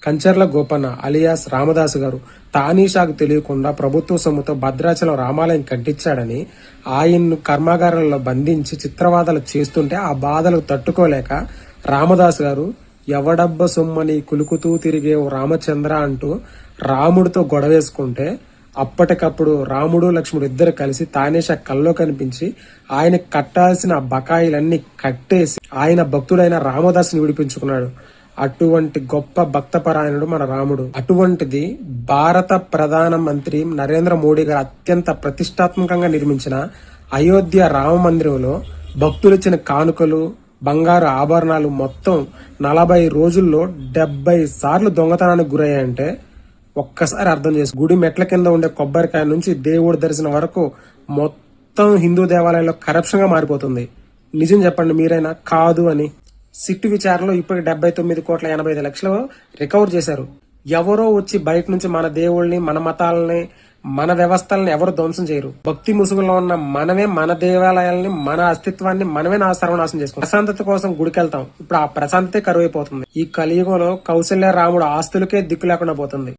Kancharla Gopanna alias Ramadasu గారు తానీషాకు తెలియకుండా ప్రభుత్వ సొమ్ముతో భద్రాచలం రామాలయం కట్టించాడని ఆయన్ను కర్మాగారంలో బంధించి చిత్రవాదాలు చేస్తుంటే ఆ బాధలకు తట్టుకోలేక రామదాసు గారు ఎవడబ్బ సొమ్మని కులుకుతూ తిరిగే ఓ రామచంద్ర అంటూ రాముడితో గొడవేసుకుంటే అప్పటికప్పుడు రాముడు లక్ష్మణుడు ఇద్దరు కలిసి తానేషా కల్లో కనిపించి ఆయన కట్టాల్సిన బకాయిలన్నీ కట్టేసి ఆయన భక్తుడైన రామదాసుని విడిపించుకున్నాడు. అటువంటి గొప్ప భక్తపరాయణుడు మన రాముడు. అటువంటిది భారత ప్రధాన మంత్రి నరేంద్ర మోడీ గారు అత్యంత ప్రతిష్టాత్మకంగా నిర్మించిన అయోధ్య రామ మందిరంలో భక్తులిచ్చిన కానుకలు, బంగారు ఆభరణాలు మొత్తం 40 రోజుల్లో 70 సార్లు దొంగతనానికి గురయ్యాయంటే ఒక్కసారి అర్థం చేసి గుడి మెట్ల కింద ఉండే కొబ్బరికాయ నుంచి దేవుడి దర్శనం వరకు మొత్తం హిందూ దేవాలయాల్లో కరప్షన్ గా మారిపోతుంది. నిజం చెప్పండి మీరైనా కాదు అని. సిట్టు విచారణలో ఇప్పటికి 79,85,00,000 రికవర్ చేశారు. ఎవరో వచ్చి బయట నుంచి మన దేవుళ్ళని, మన మతాలని, మన వ్యవస్థలని ఎవరు ధ్వంసం చేయరు. భక్తి ముసుగులో ఉన్న మనమే మన దేవాలయాలని, మన అస్తిత్వాన్ని మనమే సర్వనాశనం చేసుకుంటాం. ప్రశాంతత కోసం గుడికెళ్తాం. ఇప్పుడు ఆ ప్రశాంతతే కరువైపోతుంది. ఈ కలియుగంలో కౌశల్య రాముడు ఆస్తులకే దిక్కు లేకుండా పోతుంది.